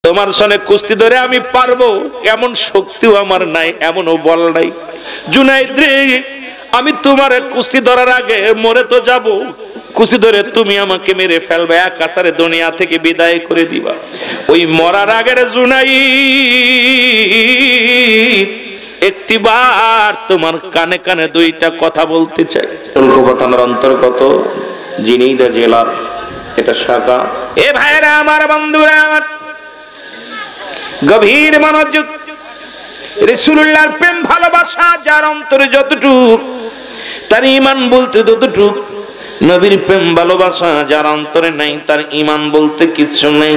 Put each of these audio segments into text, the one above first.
তোমার সঙ্গে কুস্তি ধরে আমি পারবো এমন শক্তিও আমার নাই, এমনও বল নাই। জুনাইদ রে, আমি তোমার কুস্তি ধরার আগে মরে তো যাব, কুস্তি ধরে তুমি আমাকে মেরে ফেলবে, একাসারে দুনিয়া থেকে বিদায় করে দিবা। ওই মরার আগের জুনাইদ একটিবার তোমার কানে কানে দুইটা কথা বলতে চাই। কলকাতার অন্তর্গত ঝিনাইদহ জেলার এটা শাখা। এ ভাইরা আমার, বন্ধুরা আমার, গভীর মনোযোগ। রাসূলুল্লাহর প্রেম ভালোবাসা যার অন্তরে যতটুক, তার ঈমান বলতে ততটুক। নবীর প্রেম ভালোবাসা যার অন্তরে নাই, তার ঈমান বলতে কিচ্ছু নেই,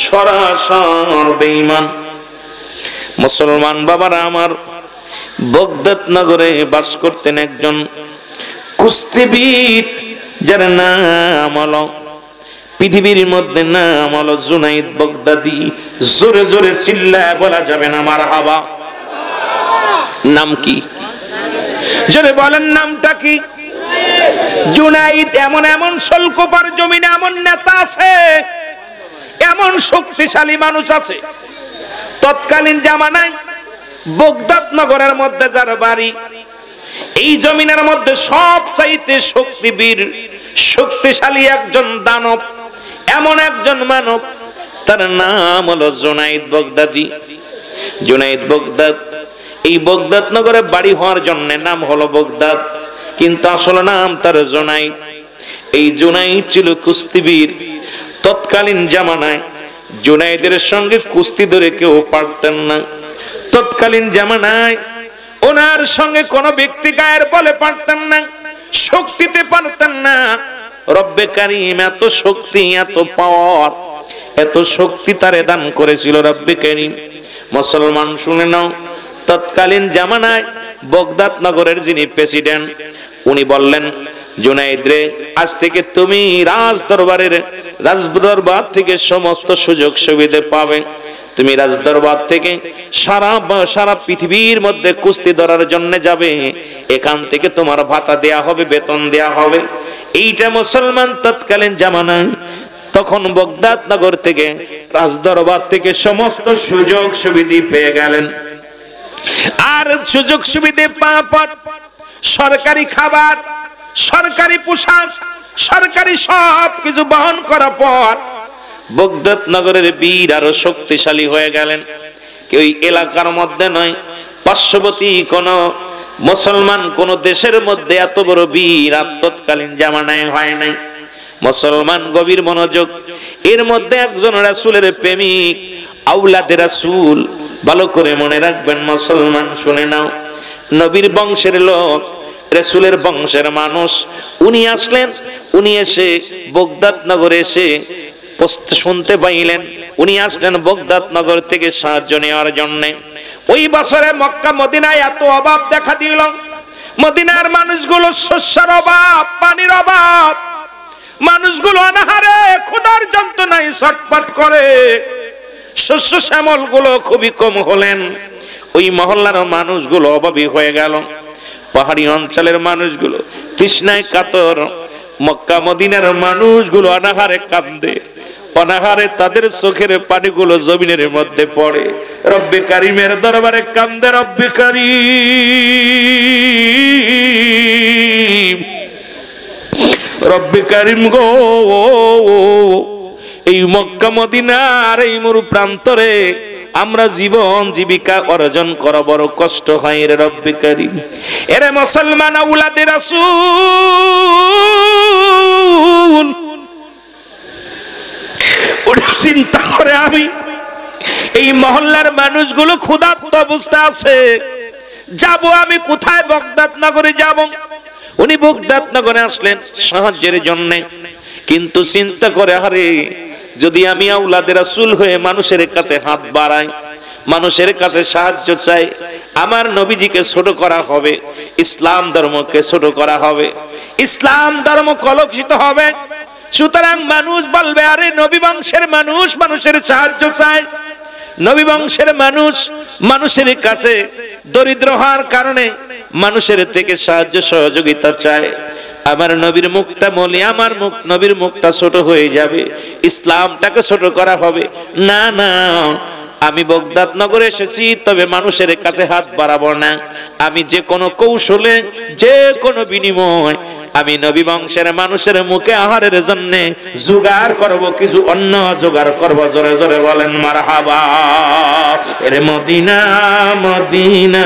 সরাসর বেঈমান। মুসলমান বাবারা আমার, বগদাদ নগরে বাস করতেন একজন কুস্তিবীর, যার নাম হলো, পৃথিবীর মধ্যে নাম হলো জুনাইদ বগদাদি। জোরে জোরে চিল্লায় বলা যাবে না মারহাবা। নাম কি? জোরে বলেন, নামটা কি? জুনাইদ। এমন এমন সলকোপার জমিনে এমন নেতা আছে, এমন শক্তিশালী মানুষ আছে, তৎকালীন জামানায় বগদাদ নগরের মধ্যে যার বাড়ি, এই জমিনের মধ্যে সবচাইতে শক্তিবীর, শক্তিশালী একজন দানব, এমন একজন মানব, তার নাম হলো জুনাইদ বগদাদি। জুনাইদ বগদাদ, এই বগদাদ নগরে বাড়ি হওয়ার জন্য নাম হলো বগদাদ, কিন্তু আসলে নাম তার জুনাইদ। এই জুনাইদ ছিল কুস্তিবীর। তৎকালীন জামানায় জুনাইদের সঙ্গে কুস্তি ধরে কেউ পারতেন না। তৎকালীন জামানায় ওনার সঙ্গে কোন ব্যক্তি গায়ের বলে পারতেন না, শক্তিতে পারতেন না। রব্বে কারীম এত শক্তি, এত পাওয়ার, এত শক্তি তারে দান করেছিল রব্বে কারীম। মুসলমান শুনে নাও, তৎকালীন জামানায় বগদাদ নগরের যিনি প্রেসিডেন্ট, উনি বললেন, জুনাইদ রে, আজ থেকে তুমি রাজদরবার থেকে সমস্ত সুযোগ সুবিধা পাবে। তুমি রাজদরবার থেকে সারা পৃথিবীর মধ্যে কুস্তি ধরার জন্য যাবে, এখান থেকে তোমার ভাতা দেয়া হবে, বেতন দেয়া হবে। এইটা মুসলমান তৎকালীন জামানায়, তখন বগদাদ নগর থেকে, রাজদরবার থেকে সমস্ত সুযোগ সুবিধা পেয়ে গেলেন। আর সুযোগ সুবিধা পাওয়ার পর সরকারি খাবার, সরকারি পোশাক, সরকারি সব কিছু বহন করার পর বগদাদ নগরের বীর আরো শক্তিশালী হয়ে গেলেন। কেউ এলাকার মধ্যে নয়, পার্শ্ববর্তী কোন মুসলমান কোন দেশের মধ্যে এত বড় বীর তৎকালীন জামানায় হয় নাই। মুসলমান গভীর মনোযোগ। এর মধ্যে একজন রাসূলের প্রেমিক, আওলাদে রাসূল, ভালো করে মনে রাখবেন মুসলমান, শুনে নাও। নবীর বংশের লোক, রাসূলের বংশের মানুষ, উনি আসলেন। উনি এসে বগদাদ নগরে এসে শুনতে পাইলেন, উনি আসলেন বগদাদ নগর থেকে সাহায্য নেওয়ার জন্য। ওই বছরে মক্কা মদিনায় এত অভাব দেখা দিল, মদিনার মানুষগুলো শস্যের অভাব, পানির অভাব, মানুষগুলো অনাহারে ক্ষুধার যন্ত্রণায় ছটফট করে। শস্য শ্যামল গুলো খুবই কম হলেন। ওই মহল্লার মানুষগুলো অভাবী হয়ে গেল। পাহাড়ি অঞ্চলের মানুষগুলো তৃষ্ণায় কাতর, মক্কা মদিনার মানুষগুলো অনাহারে কান্দে, অনাহারে তাদের চোখের পানিগুলো জমিনের মধ্যে পড়ে। রব্বে কারিমের দরবারে কান্দে, রব্বে কারিম, রব্বে কারিম গো, এই মক্কা মদিনার এই মরু প্রান্তরে আমরা জীবন জীবিকা অর্জন করা বড় কষ্ট হয় রে রব্বে কারীম। এরে মুসলমান আওলাদে রাসূল, চিন্তা করে আমি এই মহল্লার মানুষগুলো ক্ষুধার্ত অবস্থা আছে, যাব আমি কোথায়? বগদাদ নগরে যাব। উনি বগদাদ নগরে আসলেন সাহায্যের জন্য, কিন্তু চিন্তা করে, আরে যদি আমি আওলাদে রাসূল হয়ে মানুষের কাছে হাত বাড়াই, মানুষের কাছে সাহায্য চাই, আমার নবীজিকে ছোট করা হবে, ইসলাম ধর্মকে ছোট করা হবে, ইসলাম ধর্ম কলঙ্কিত হবে। সুতরাং মানুষ বলবে, আরে নবী বংশের মানুষ মানুষের সাহায্য চায়, নবী বংশের মানুষ মানুষের কাছে দরিদ্র হওয়ার কারণে মানুষের থেকে সাহায্য সহযোগিতা চায়। আমার নবীর মুখটা বলি, আমার মুখ নবীর মুখটা ছোট হয়ে যাবে, ইসলামটাকে ছোট করা হবে। না না, আমি বগদাদ নগরে এসেছি, তবে মানুষের কাছে হাত বাড়াবো না। আমি যে কোনো কৌশলে, যে কোনো বিনিময়, আমি নবী বংশের মানুষের মুখে আহারের জন্য জোগাড় করব, কিছু অন্ন জোগাড় করব। জোরে জোরে বলেন মারহাবা। এর মদিনা মদিনা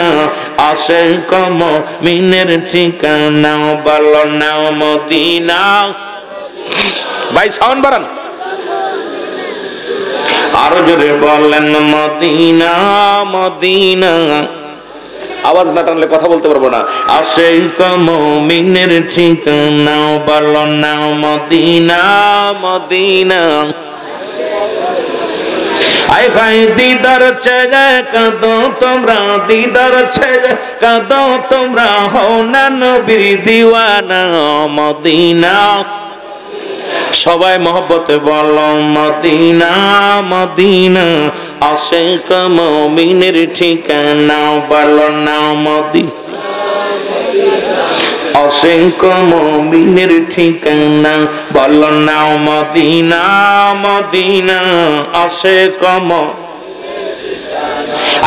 আশিক মুমিনের ঠিকানা, বলো না মদিনা। ভাই সাউন্ড বাড়ান, আরো জোরে বলেন মদিনা মদিনা। আওয়াজ না টানলে কথা বলতে পারবো না। আশিক মুমিনের ঠিকানা, বলো না মদিনা মদিনা। আয় হায় দিদার ছেড়ে কাঁদো তোমরা, দিদার ছেড়ে কাঁদো তোমরা, হও না নবীর দিওয়ানা মদিনা। সবাই মহব্বতে বলো মদিনা মদিনা আশিক মুমিনের ঠিকানা, বলো না মদিনা। আশিক মুমিনের ঠিকানা, বলো না মদিনা মদিনা আশিক।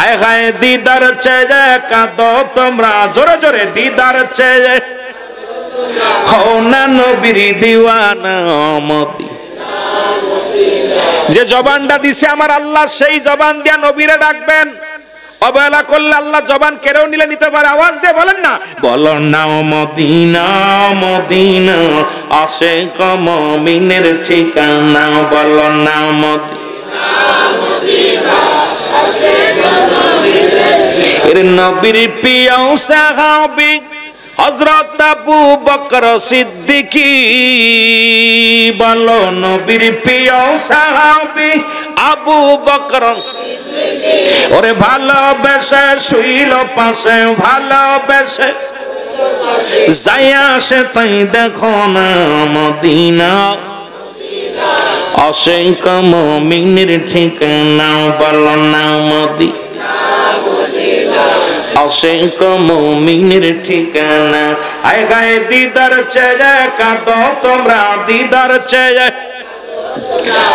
আয় হায় দিদার ছেড়ে কাঁদো তোমরা, জোরে জোরে দিদার ছেড়ে, হও না নবীর দিওয়ানা মদিনা। যে জবানটা দিছে আমার আল্লাহ, সেই জবান দিয়া নবীরে ডাকবেন। অবহেলা করলে আল্লাহ জবান কেড়েও নিলে নিতে পারে। আওয়াজ দিয়ে বলেন না, বলো না মদিনা মদিনা আশিক মুমিনের ঠিকানা, বলো না মদিনা মদিনা আশিক মুমিনের। এর নবীর প্রিয় সাহাবী হযরত আবু বকর সিদ্দিকী, বলো নবীর প্রিয় সাহাবী আবু বকর সিদ্দিকী। ওরে ভালোবেসে শুইল পাশে, ভালোবেসে যাইয়া সে তাই দেখো না মদিনা। আশিক মুমিনের ঠিকানা, বলো না মদিনা। আশিক মুমিনের ঠিকানা। আয় গায়ে দিদার ছেড়ে কাঁদো তোমরা, দিদার ছেড়ে,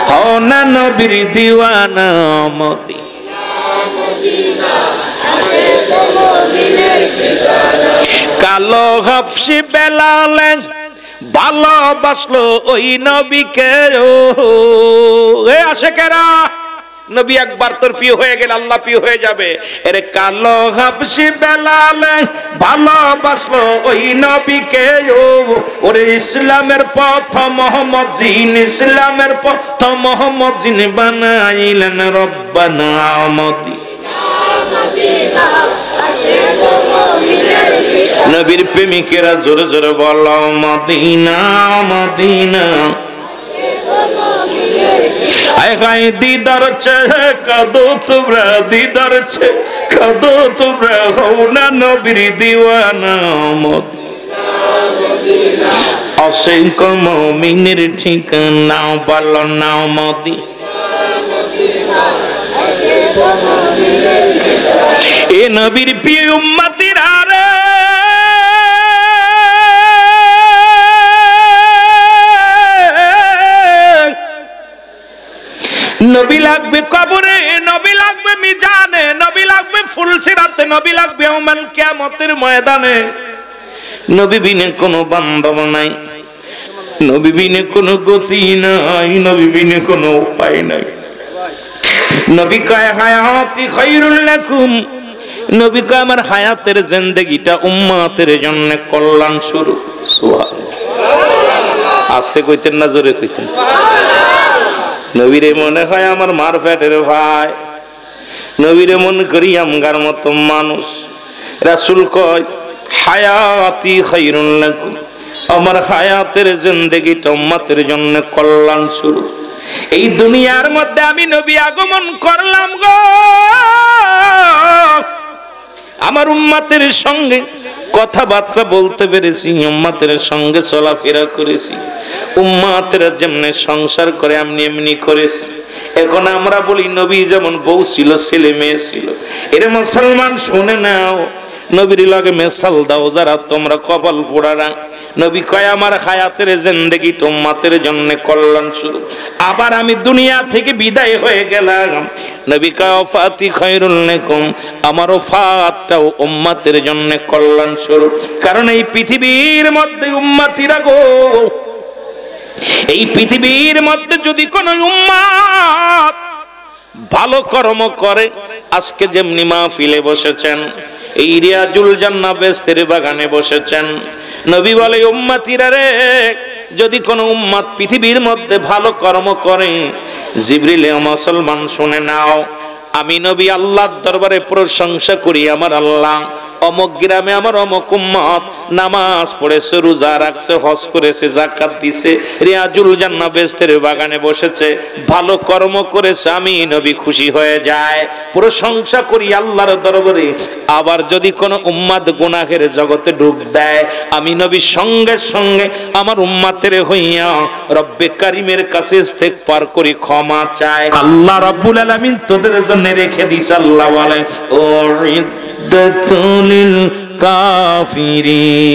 হও না নবীর দিওয়ানা মদিনা। কালো হাফসি বেলালে ভালোবাসলো ওই নবীকে। ও আশিকেরা, নবী একবার তোর প্রিয় হয়ে গেলে আল্লাহ প্রিয় হয়ে যাবে। এর কালো হাফসি বেলালে ভালোবাসলো ওই নবীকে। ওরে ইসলামের পথ মোহাম্মদ জিন, ইসলামের পথ মোহাম্মদ জিন বানাইলেন রব্বানা মদিনা। নবীর প্রেমিকেরা জোরে জোরে বলো মদিনা মদিনা। আয় হায় দিদার ছেড়ে কাঁদো তোমরা, দিদার ছেড়ে কাঁদো তোমরা, হও না নবীর দিওয়ানা মদিনা। আশিক মুমিনের ঠিকানা, বলো না মদিনা। এ নবীর প্রিয় উম্মতিরা রে, নবী লাগবে কবরে, নবী লাগবে মিজানে, নবী লাগবে ফুলসিরাতে, নবী লাগবে ইয়াউমুল কিয়ামতের ময়দানে। নবী বিনে কোনো বান্ধব নাই, নবী বিনে কোনো গতি নাই, নবী বিনে কোনো উপায় নাই। নবী কয় হায়াতি খায়রুল লাকুম, নবী কয় আমার হায়াতের জিন্দেগিটা উম্মতের জন্য কল্যাণ স্বরূপ। সুবহানাল্লাহ। আস্তে কইতেন না জোরে কইতেন? নবীরে মনে হয় আমার মার পেটের ভাই, নবীরে মনে করি আমগার মতো মানুষ। রাসূল কয় হায়াতি খায়রুল লাকুম, আমার হায়াতের জিন্দেগিটা উম্মতের জন্য কল্যাণ স্বরূপ। এই দুনিয়ার মধ্যে আমি নবী আগমন করলাম গো, আমার উম্মতের সঙ্গে কথাবার্তা বলতে পেরেছি, উম্মতের সঙ্গে চলাফেরা করেছি, উম্মতের যেমনি সংসার করে আমি এমনি করেছি। এখন আমরা বলি নবী যেমন বউ ছিল, ছেলে মেয়ে ছিল। এর মুসলমান শুনে নাও, নবীর লগে মেসাল দাও যারা তোমরা কপাল পোড়ারা। নবী কয় আমার হায়াতের জিন্দেগি উম্মতের জন্য কল্যাণ শুরু। আবার আমি দুনিয়া থেকে বিদায় হয়ে গেলাম। নবী কয় ওয়াফাতি খায়রুল লাকুম, আমার ওফাতটাও উম্মতের জন্য কল্যাণ শুরু। কারণ এই পৃথিবীর মধ্যে উম্মতিরা গো, এই পৃথিবীর মধ্যে যদি কোন উম্মত ভালো কর্ম করে, আজকে যেমনি মাহফিলে বসেছেন, এই রিয়াজুল জান্নাহ বেহেশতের বাগানে বসেছেন, নবী বলে উম্মতিরা রে, যদি কোন উম্মত পৃথিবীর মধ্যে ভালো কর্ম করে, জিবরিল মুসলমান শুনে নাও, আমি নবী আল্লাহর দরবারে প্রশংসা করি, আমার আল্লাহ অমুক গ্রামে আমার অমুক উম্মত নামাজ পড়েছে, রোজা রাখছে, হজ করেছে, যাকাত দিছে, রিয়াজুল জান্নাহ বেহেশতের বাগানে বসেছে, ভালো কর্ম করেছে, আমি নবী খুশি হয়ে যায়, প্রশংসা করি আল্লাহর দরবারে। আবার যদি কোন উম্মত গুনাহের জগতে ডুব দেয়, আমি নবী সঙ্গে সঙ্গে আমার উম্মতের হইয়া রব্বে কারীমের কাছে ইস্তেগফার করি, ক্ষমা চাই। আল্লাহ রাব্বুল আলামিন তোদের জন্য রেখে দিয়েছে, আল্লাহ বলে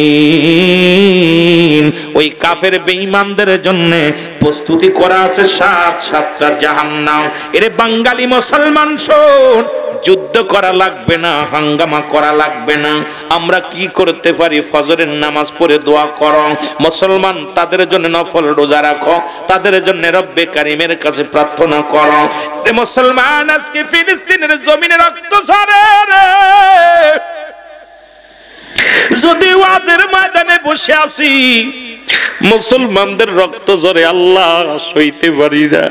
কাফিরিন, ওই কাফের বেঈমানদের জন্য প্রস্তুতি করা আছে ৭টা জাহান্নাম। এরে বাঙালি মুসলমান শোন, যুদ্ধ করা লাগবে না, হাঙ্গামা করা লাগবে না। আমরা কি করতে পারি? ফজরের নামাজ পড়ে দোয়া করো। মুসলমান তাদের জন্য নফল রোজা রাখো, তাদের জন্য রব্বে কারীমের কাছে প্রার্থনা করো। এ মুসলমান, আজকে ফিলিস্তিনের জমিনে রক্ত ঝরে রে। যদি ওয়াজের ময়দানে বসে আছি, মুসলমানদের রক্ত ঝরে, আল্লাহ সইতে পারি না।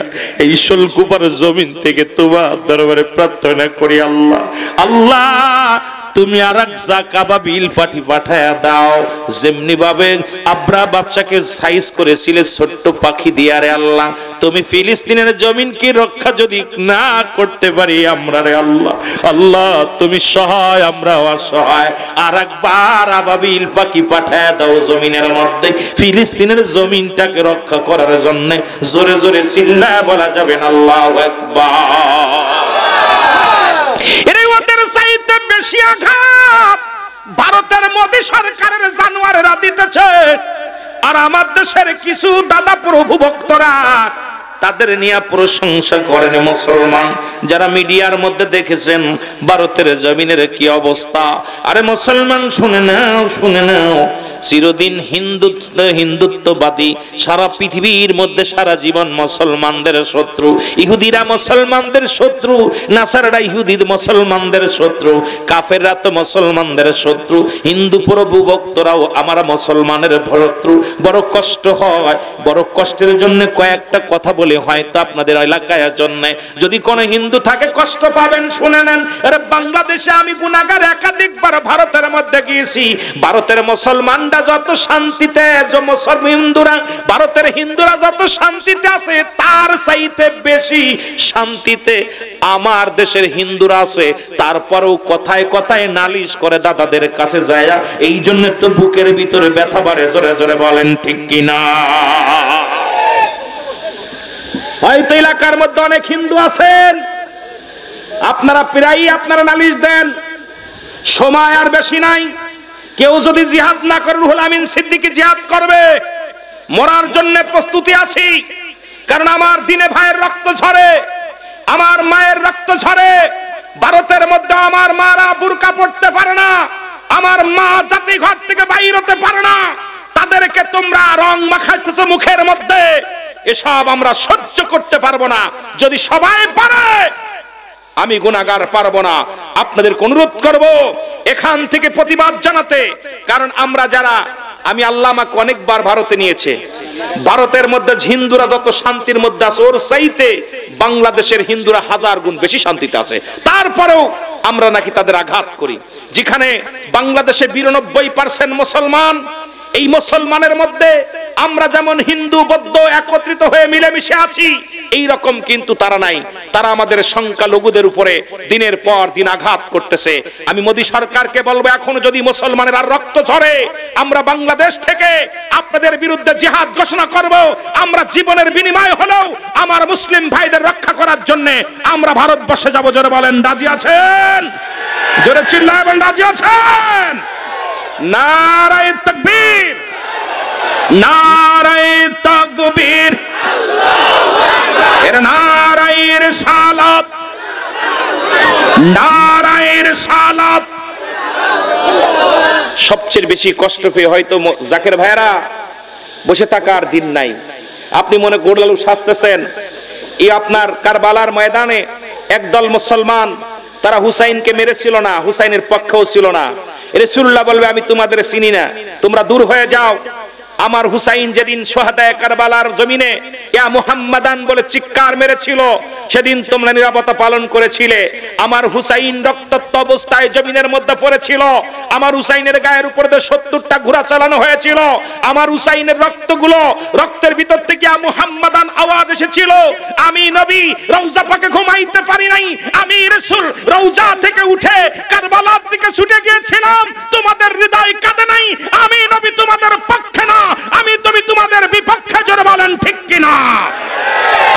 এই শোলকুপার জমিন থেকে তোমার দরবারে প্রার্থনা করি, আল্লাহ আল্লাহ তুমি আরাকসা কাবাবিল পাঠায়া দাও, যেমনি ভাবে আব্রা বাচ্চাকে সাইজ করেছিলে ছোট্ট পাখি দিয়া রে আল্লাহ, তুমি ফিলিস্তিনের জমিনকে রক্ষা যদি না করতে পারি আমরা রে আল্লাহ, আল্লাহ তুমি সহায়, আমরা অসহায়, আরেকবার আবাবিল পাখি পাঠায়া দাও জমিনের মধ্যে, ফিলিস্তিনের জমিনটাকে রক্ষা করার জন্য। জোরে জোরে চিল্লায়া বলা যাবে না আল্লাহু আকবার। বেশি আঘাত ভারতের মোদী সরকারের জানোয়ারেরা দিতেছে, আর আমার দেশের কিছু দাদা প্রভু ভক্তরা তাদের নিয়ে প্রশংসা করেন। মুসলমান যারা মিডিয়ার মধ্যে দেখেছেন ভারতের জমিনের কি অবস্থা, আরে মুসলমান শুনে নাও, শুনে নাও, চিরদিন হিন্দুত্ববাদী সারা পৃথিবীর মধ্যে সারা জীবন মুসলমানদের শত্রু, ইহুদিরা মুসলমানদের শত্রু, নাসারারা ইহুদি মুসলমানদের শত্রু, কাফেররা তো মুসলমানদের শত্রু, হিন্দু প্রভু ভক্তরাও আমার মুসলমানের শত্রু। বড় কষ্ট হয়, বড় কষ্টের জন্য কয়েকটা কথা বলে হয়তো আপনাদের এলাকার জন্য যদি কোন হিন্দু থাকে কষ্ট পাবেন, শুনে নেন। বাংলাদেশে আমি গুনাহগার একাধিকবার ভারতের মধ্যে গিয়েছি, ভারতের মুসলমানরা যত শান্তিতে, ভারতের হিন্দুরা যত শান্তিতে আছে তার চাইতে বেশি শান্তিতে আমার দেশের হিন্দুরা আছে। তারপরেও কথায় কথায় নালিশ করে দাদাদের কাছে যায়, এই জন্য তো বুকের ভিতরে ব্যথা বাড়ে। জোরে জোরে বলেন ঠিক কিনা? হয়তো এলাকার মধ্যে অনেক হিন্দু আছেন, আপনারা প্রায়ই আপনারা নালিশ দেন, সময় আর বেশি নাই। কেউ যদি জিহাদ না করে, রুহুল আমিন সিদ্দিকী জিহাদ করবে, মরার জন্য প্রস্তুতি আছি। কারণ আমার দিনে ভাইয়ের রক্ত ঝরে, আমার মায়ের রক্ত ঝরে। ভারতের মধ্যে আমার মারা বুরকা পড়তে পারে না, আমার মা জাতি ঘর থেকে বাইর হতে পারে না, তাদেরকে তোমরা রং মাখাইতেছো মুখের মধ্যে, এসব আমরা সহ্য করতে পারবো না। যদি সবাই পারে, আমি গুনাহগার পারবো না। আপনাদের অনুরোধ করব এখান থেকে প্রতিবাদ জানাতে। কারণ আমরা যারা, আমি আল্লাহ আমাকে অনেকবার ভারতে নিয়েছে, ভারতের মধ্যে হিন্দুরা যত শান্তির মধ্যে আছে ওর চাইতে বাংলাদেশের হিন্দুরা 1000 গুণ বেশি শান্তিতে আছে। তারপরেও আমরা নাকি তাদের আঘাত করি। যেখানে বাংলাদেশে 92% মুসলমান, এই মুসলমানের মধ্যে আমরা যেমন হিন্দু বৌদ্ধ একত্রিত হয়ে মিলেমিশে আছি, এই রকম কিন্তু তারা নাই। তারা আমাদের সংখ্যালঘুদের উপরে দিনের পর দিন আঘাত করতেছে। আমি মোদী সরকারকে বলবো, এখন যদি মুসলমানের আর রক্ত ঝরে, আমরা বাংলাদেশ থেকে আপনাদের বিরুদ্ধে জিহাদ ঘোষণা করব। আমরা জীবনের বিনিময় হলেও আমার মুসলিম ভাইদের রক্ষা করার জন্য আমরা ভারতবর্ষে যাব। জোরে বলেন, রাজি আছেন? জোরে চিল্লায় বলেন রাজি আছেন? নারায়ে তাকবীর, নারায়ে তাকবীর, এর নারায়ে রিসালাত, নারায়ে রিসালাত। সবচেয়ে বেশি কষ্ট পেয়ে হয়তো জাকের ভাইরা বসে থাকার দিন নাই। আপনি মনে গোড়লালু সাজতেছেন, এই আপনার কারবালার ময়দানে একদল মুসলমান তারা হুসাইনকে মেরেছিল না, হুসাইনের পক্ষেও ছিল না। রাসূলুল্লাহ বলবে আমি তোমাদের চিনি না, তোমরা দূর হয়ে যাও। আমার হুসাইন যেদিন সোহাদায়ে কারবালার জমিনে ইয়া মুহাম্মাদান বলে চিৎকার মেরেছিল, সেদিন তোমরা নিরাপত্তা পালন করেছিলে। আমার হুসাইন রক্তাক্ত অবস্থায় জমিনের মধ্যে পড়েছিল, আমার হুসাইনের গায়ের উপর দিয়ে 70টা ঘোড়া চালানো হয়েছিল। আমার হুসাইনের রক্তের ভিতর থেকে ইয়া মুহাম্মাদান আওয়াজ এসেছিল। আমি নবী রওজা পাকে ঘুমাইতে পারি নাই, আমি রাসূল রওজা থেকে উঠে কারবালার দিকে ছুটে গিয়েছিলাম। তোমাদের হৃদয় কাঁদে নাই, আমি নবী তোমাদের পক্ষে না, আমি তুমি তোমাদের বিপক্ষে। জোরে বলেন ঠিক কিনা?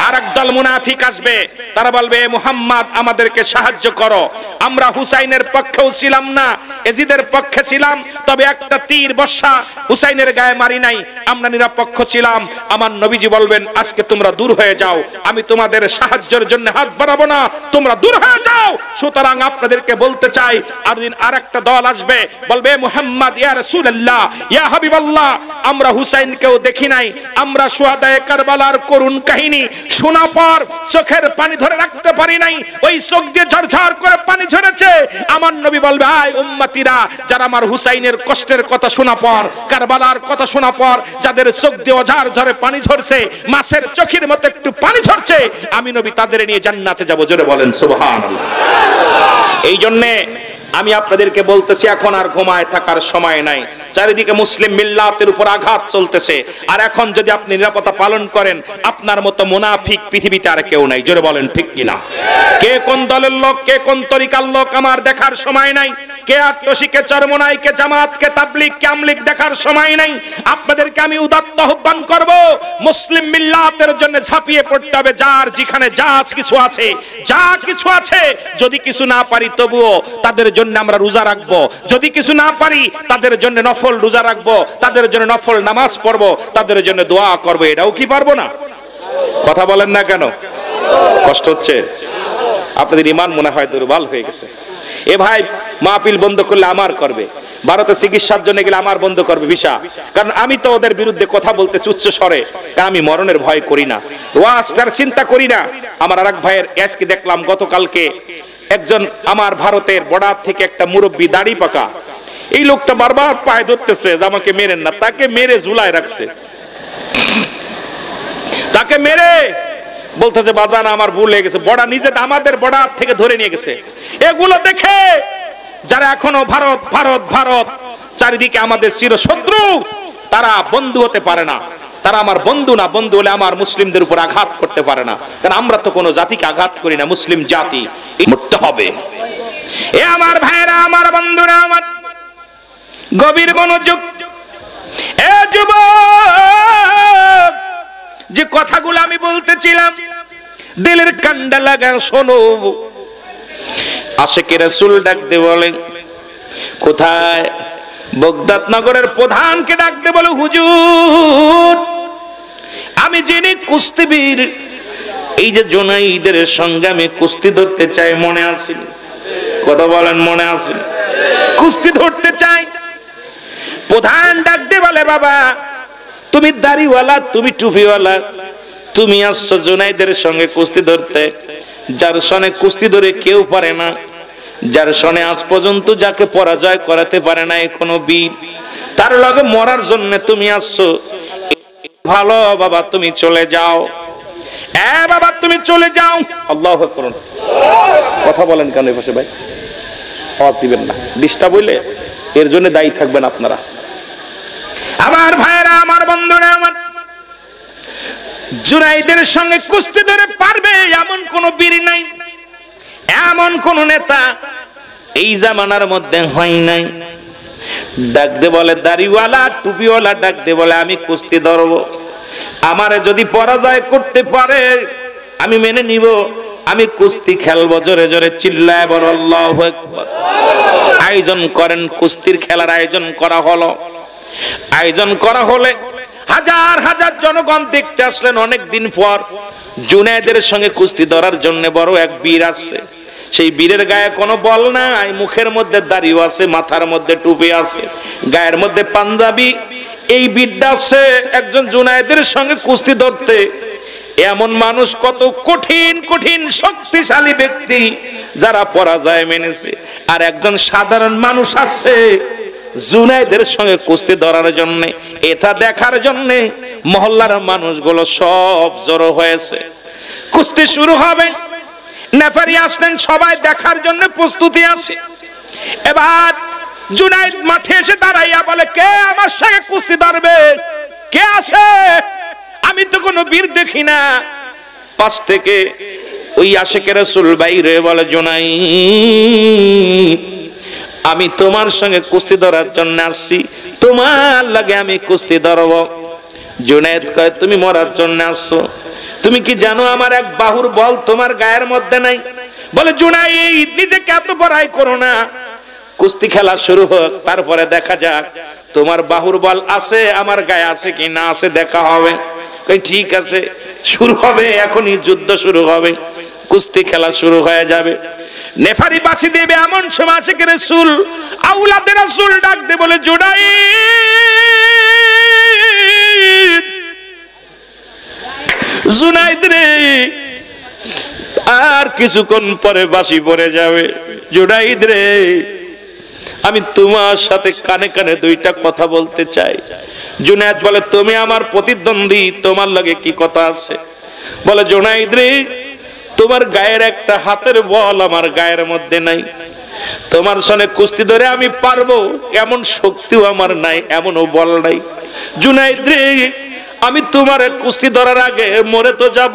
আর একদল মুনাফিক আসবে, তারা বলবে মুহাম্মদ আমাদেরকে সাহায্য করো, আমরা হুসাইনের পক্ষেও ছিলাম না, এজিদের পক্ষে ছিলাম, তবে একটা তীর বর্ষা হুসাইনের গায়ে মারি নাই, আমরা নিরপেক্ষ ছিলাম। আমার নবীজি বলবেন আজকে তোমরা দূর হয়ে যাও, আমি তোমাদের সাহায্যের জন্য হাত বাড়াবো না, তোমরা দূর হয়ে যাও। সুতরাং আপনাদেরকে বলতে চাই, আর দিন আরেকটা দল আসবে, বলবে মুহাম্মদ ইয়া রাসূলুল্লাহ ইয়া হাবিবাল্লাহ, আমরা হুসাইনকেও দেখি নাই, আমরা শুহাদায়ে কারবালার করুণ কাহিনী শোনা পর চোখের পানি ধরে রাখতে পারি নাই, ওই চোখ দিয়ে ঝরঝর করে পানি ঝরেছে। আমার নবী বলবে আয় উম্মতিরা, যারা আমার হুসাইনের কষ্টের কথা শোনা পর, কারবালার কথা শোনা পর যাদের চোখ দিয়ে ঝরঝরে পানি ঝরছে, মাছের চোখের মতো একটু পানি ঝরছে, আমি নবী তাদের নিয়ে জান্নাতে যাব। জোরে বলেন সুবহানাল্লাহ। এই জন্যে আমি আপনাদেরকে বলতেছি, এখন আর ঘুমায় থাকার সময় নাই। চারিদিকে মুসলিম মিল্লাতের উপর আঘাত চলতেছে, আর এখন যদি আপনি নিরাপত্তা পালন করেন, আপনার মতো মুনাফিক পৃথিবীতে আর কেউ নাই। জোরে বলেন ঠিক কিনা? কে কোন দলের লোক, কে কোন তরিকার লোক আমার দেখার সময় নাই। কে আত্মশী, কে চরমনাই, কে জামাত, কে তাবলীগ, কে আমলিগ দেখার সময় নাই। আপনাদেরকে আমি উদাত্ত আহ্বান করব, মুসলিম মিল্লাতের জন্য ঝাঁপিয়ে পড়তে হবে। যার যেখানে যা কিছু আছে, যা কিছু আছে, যদি কিছু না পারি তবুও তাদের জন্য আমরা রোজা রাখবো, যদি কিছু না পারি তাদের জন্য নফল রোজা রাখবো, তাদের জন্য নফল নামাজ পড়বো, তাদের জন্য দোয়া করবো। এটাও কি পারবো না? কথা বলেন না কেন? কষ্ট হচ্ছে? আপনাদের ঈমান মনে হয় দুর্বল হয়ে গেছে। এ ভাই মাহফিল বন্ধ করলে আমার করবে, ভারতে চিকিৎসার জন্য গেলে আমার বন্ধ করবে ভিসা, কারণ আমি তো ওদের বিরুদ্ধে কথা বলতে উচ্চ স্বরে, কারণ আমি মরণের ভয় করি না, ওয়াজটার চিন্তা করি না। আমার আরেক ভাইয়ের আজকে দেখলাম, গতকালকে একজন আমার ভারতের বর্ডার থেকে একটা মুরব্বী দাড়ি পাকা, এই লোকটা বারবার পায়ে ধরতেছে যে আমাকে মেরেন না, তাকে মেরে ঝুলায় রাখছে, তাকে মেরে বলতেছে বাজান আমার ভুল হয়ে গেছে। বর্ডার নিজে আমাদের বর্ডার থেকে ধরে নিয়ে গেছে। এগুলো দেখে যারা এখনো ভারত ভারত ভারত চারিদিকে আমাদের চিরশত্রু, তারা বন্ধু হতে পারে না। তারা আমার বন্ধু না, বন্ধু হলে আমার মুসলিমদের উপর আঘাত করতে পারে না, কারণ আমরা তো কোনো জাতিকে আঘাত করি না, মুসলিম জাতি মরতে হবে। এ আমার ভাইরা, আমার বন্ধুরা, আমার গভীর মনোযোগ। এ যুবক, যে কথাগুলো আমি বলতেছিলাম দিলের কান্ডা লাগা শোনো। আশিকে রাসূল ডাক দিয়ে বলেন কোথায়? বগদাদ নগরের প্রধানকে ডাক দিয়ে বলে হুজুর, আমি যিনি কুস্তিবীর, এই যে জুনাইদের সঙ্গে আমি কুস্তি ধরতে চাই, মনে আছে? কথা বলেন, মনে আছে? কুস্তি ধরতে চাই। প্রধান ডাক দিয়ে বলে বাবা, তুমি দাড়িওয়ালা, তুমি টুপিওয়ালা, তুমি আসছো জুনাইদের সঙ্গে কুস্তি ধরতে, যার সনে কুস্তি ধরে কেউ পারে না, যার সনে আজ পর্যন্ত যাকে পরাজয় করাতে পারে না কোনো বীর, তার লগে মরার জন্য তুমি আসছো। ভালো বাবা, তুমি চলে যাও। বাবা তুমি চলে যাও। আল্লাহু আকবার। কথা বলেন কেন পাশে ভাই? আওয়াজ দিবেন না, ডিস্টার্ব হইলে এর জন্য দায়ী থাকবেন আপনারা। আমার ভাইরা, আমার বন্ধুরা, আমার জুনাইদের সঙ্গে কুস্তি ধরে পারবে এমন কোন বীর নাই, এমন কোন নেতা এই জামানার মধ্যে হয় নাই। ডাক দে বলে দাড়িওয়ালা টুপিওয়ালা, ডাক দে বলে আমি কুস্তি ধরবো, আমারে যদি পরাজয় করতে পারে আমি মেনে নিব, আমি কুস্তি খেলবো। জোরে জোরে চিল্লায় বলো আল্লাহু আকবার। আয়োজন করেন, কুস্তির খেলার আয়োজন করা হলো। আয়োজন করা হলে হাজার হাজার জনগণ দেখতে আসলেন। অনেক দিন পর জুনায়েদের সঙ্গে কুস্তি ধরার জন্য বড় এক বীর আসছে। সেই বীরের গায়ে কোনো বল নাই, মুখের মধ্যে দাড়িও আছে, মাথার মধ্যে টুপি আছে, গায়ের মধ্যে পাঞ্জাবি। এই বীরটা আসছে একজন জুনায়েদের সঙ্গে কুস্তি ধরতে। এমন মানুষ কত কঠিন কঠিন শক্তিশালী ব্যক্তি যারা পরাজয় মেনেছে, আর একজন সাধারণ মানুষ আসছে জুনায়েদের সঙ্গে কুস্তি ধরার জন্য। এটা দেখার জন্য মহল্লার মানুষগুলো সব জড়ো হয়েছে। কুস্তি শুরু হবে, নেফারি আসলেন, সবাই দেখার জন্য প্রস্তুতি আছে। এবার জুনায়েদ মাঠে এসে দাঁড়াইয়া বলে, কে আমার সঙ্গে কুস্তি ধরবে? কে আছে? আমি তো কোনো বীর দেখি না। পাশ থেকে ওই আশিকে রাসূল বাইরে বলে, জুনায়েদ, আমি তোমার সঙ্গে কুস্তি ধরার জন্য আসছি, তোমার লাগে আমি কুস্তি ধরব। জুনায়েদ কয়, তুমি মরার জন্য আসছো? তুমি কি জানো আমার এক বাহুর বল তোমার গায়ের মধ্যে নাই? বলে, জুনায়েদ, নিজেকে এত বড়াই করো না, কুস্তি খেলা শুরু হোক, তারপরে দেখা যাক তোমার বাহুর বল আছে আমার গায়ে আছে কি না আছে দেখা হবে। কই ঠিক আছে, শুরু হবে, এখনই যুদ্ধ শুরু হবে, কুস্তি খেলা শুরু হয়ে যাবে। নেফারি বাঁচি দেবে এমন সময় আশিকে রাসূল, আওলাদে রাসূল ডাক দে বলে, জুনায়েদ, জুনায়েদ রে, আর কিছুক্ষণ পরে বাঁশি পড়ে যাবে। জুনায়েদ রে, আমি তোমার সাথে কানে কানে দুইটা কথা বলতে চাই। জুনায়েদ বলে, তুমি আমার প্রতিদ্বন্দ্বী, তোমার লাগে কি কথা আছে? বলে, জুনায়েদ রে, তোমার গায়ের একটা হাতের বল আমার গায়ের মধ্যে নাই, তোমার সঙ্গে কুস্তি ধরে আমি পারবো এমন শক্তিও আমার নাই, এমনও বল নাই। জুনায়েদ রে, আমি তোমার কুস্তি ধরার আগে মরে তো যাব,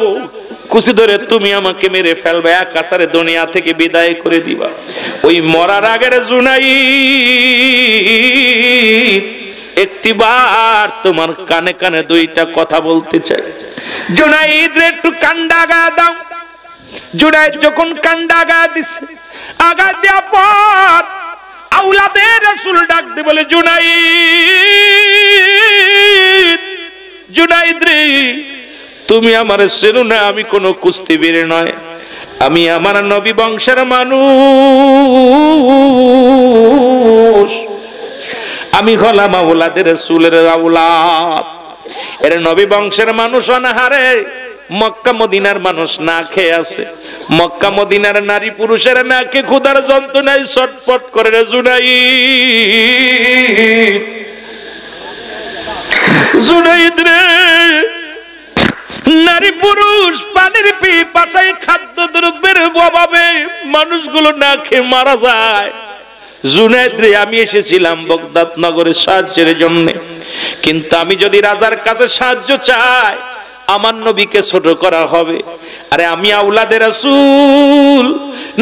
কুস্তি ধরে তুমি আমাকে মেরে ফেলবে, এক আছাড়ে দুনিয়া থেকে বিদায় করে দিবা। ওই মরার আগের জুনায়েদ, একটিবার তোমার কানে কানে দুইটা কথা বলতে চাই। জুনায়েদ রে, একটু কান্ডা আগা দাও। জুনায়েদ যখন কান্ডা আগা দিছে, আগা দেওয়ার পর আওলাদে রাসূল ডাক দিয়ে বলে, জুনায়েদ, জুনায়েদ রে, তুমি আমার চেনো না, আমি কোনো কুস্তিবীর নয়, আমি আমার নবী বংশের মানুষ, আমি হলাম আওলাদে রাসূলের আওলাদ। এর নবী বংশের মানুষ অনাহারে, মক্কা মদিনার মানুষ না খেয়ে আছে, মক্কা মদিনার নারী পুরুষের না খেয়ে ক্ষুধার যন্ত্রণায় ছটফট করে। জুনায়েদ, জুনায়েদ রে, নারী পুরুষ পানির পিপাসায়, খাদ্য দ্রব্যের অভাবে মানুষগুলো না খেয়ে মারা যায়। জুনায়েদ রে, আমি এসেছিলাম বাগদাদ নগরে সাহায্যের জন্য, কিন্তু আমি যদি রাজার কাছে সাহায্য চাই আমার নবীকে ছোট করা হবে। আরে আমি আওলাদে রাসূল,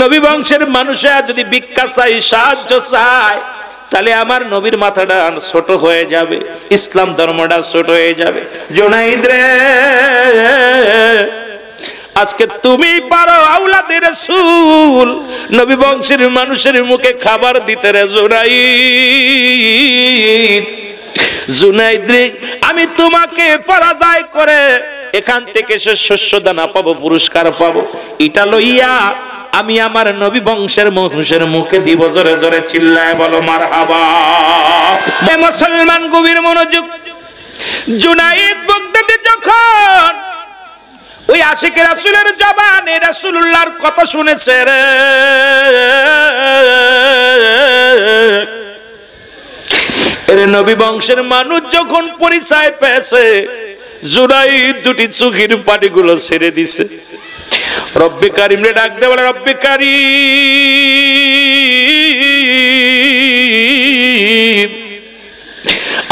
নবী বংশের মানুষেরা যদি ভিক্ষা চাই, সাহায্য চাই, তাহলে আমার নবীর মাথাটা ছোট হয়ে যাবে, ইসলাম ধর্মটা ছোট হয়ে যাবে। জুনায়েদ রে, আজকে তুমি পারো আওলাদে রাসূল, নবী বংশের মানুষের মুখে খাবার দিতে রে। জুনায়েদ, জুনায়েদ রে, আমি তোমাকে পরাজয় করে এখান থেকে শস্য দানা পাবো, পুরস্কার পাবো, এটা লইয়া আমি আমার নবী বংশের মানুষের মুখে দিব। জোরে জোরে চিল্লায় বলো মারহাবা। মুসলমান গভীর মনোযোগ। জুনায়েদ বাগদাদে যখন ওই আশিকে রাসূলের জবানে রাসূলুল্লাহর কথা শুনেছে রে, এর নবী বংশের মানুষ যখন পরিচয় পেয়েছে, জুনায়েদ দুটি চোখের পানিগুলো ছেড়ে দিছে। রব্বে কারিম রে ডাক দে বলে, রব্বে কারিম,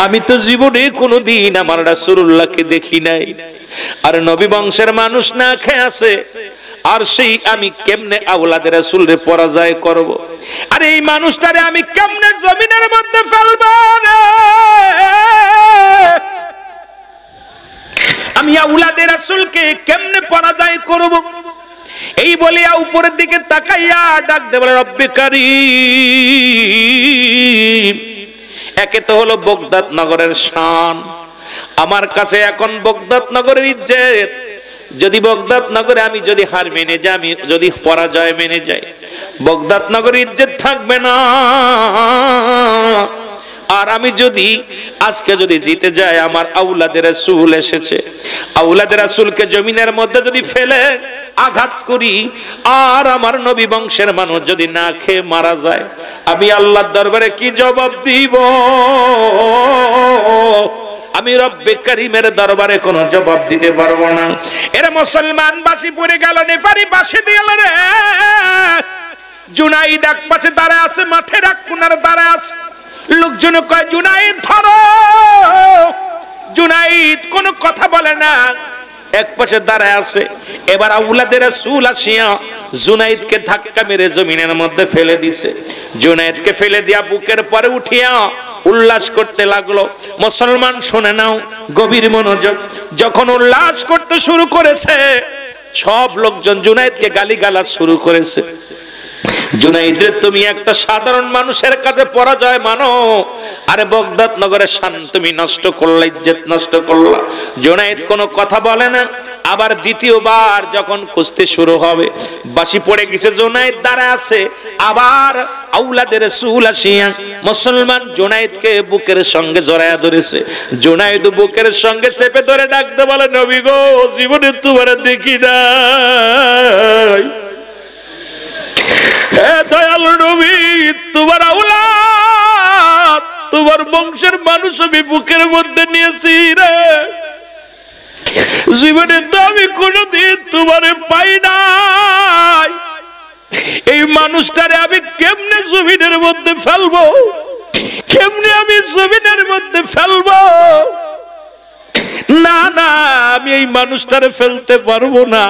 আমি তো জীবনে কোনোদিন আমার রাসূলুল্লাহকে দেখি নাই, আর নবী বংশের মানুষ না খেয়ে আছে, আর সেই আমি কেমনে আওলাদে রাসূলরে পরাজয় করব? আর এই মানুষটারে আমি কেমনে জমিনের মধ্যে ফেলব? আমি আওলাদে রাসূলকে কেমনে পরাজয় করব? এই বলিয়া উপরের দিকে তাকাইয়া ডাক দে বলে রব্বে কারীম। একে তো হলো বগদাদ নগরের শান, আমার কাছে এখন বগদাদ নগরের ইজ্জত। যদি বগদাদ নগরে আমি যদি হার মেনে যাই, আমি যদি পরাজয় মেনে যাই, বগদাদ নগরের ইজ্জত থাকবে না। আর আমি যদি আজকে যদি জিতে যাই, আমার আউলাদের রাসূল এসেছে, আউলাদের রাসূলকে জমিনের মধ্যে যদি ফেলে আঘাত করি, আর আমার নবী বংশের মানুষ যদি না খেয়ে মারা যায়, আমি আল্লাহর দরবারে কি জবাব দিব? আমি রব্বে কারীমের দরবারে কোনো জবাব দিতে পারবো না। এরা মুসলমান বাসি পড়ে গেল, নেফারি বাসি দিল রে। জুনাইদ এক পাশে দাঁড়ায় আছে, মাঠের এক কোণার দাঁড়ায় আছে। লোকজন কয় জুনাইদ ধরো, জুনাইদ কোনো কথা বলে না, এক পাশে দাঁড়ায় আছে। এবার আউলাদের রাসূল আসিয়া জুনাইদকে ধাক্কা মেরে জমিনের মধ্যে ফেলে দিছে। জুনাইদকে ফেলে দিয়া বুকের পরে উঠিয়া উল্লাস করতে লাগলো। মুসলমান শুনে নাও গভীর মনোযোগ, যখন উল্লাস করতে শুরু করেছে, সব লোকজন জুনাইদকে গালিগালাজ শুরু করেছে। জুনাইদ, তুমি একটা সাধারণ মানুষের কাছে পরাজয় মানো, আরে বগদাদ নগরের শান তুমি নষ্ট করলা, ইজ্জত নষ্ট করলা। জুনাইদ কোনো কথা বলে না। আবার দ্বিতীয়বার যখন কুস্তি শুরু হবে, বাসি পড়ে গেছে, জুনাইদ দাঁড়ায় আছে। আবার আউলাদের রাসূল আসিয়া মুসলমান জুনাইদকে বুকের সঙ্গে জড়ায়া ধরেছে। জুনাইদ বুকের সঙ্গে চেপে ধরে ডাকতে বলে, নবী গো, জীবনে তোমার দেখি নাই। হে দয়াল নবী, তোমার আওলাদ, তোমার বংশের মানুষ আমি বুকের মধ্যে নিয়েছি রে। জীবনে তো আমি কোনোদিন তোমারে পাই নাই। এই মানুষটারে আমি কেমনে জমিনের মধ্যে ফেলবো, কেমনে আমি জমিনের মধ্যে ফেলবো? না না, আমি এই মানুষটারে ফেলতে পারবো না।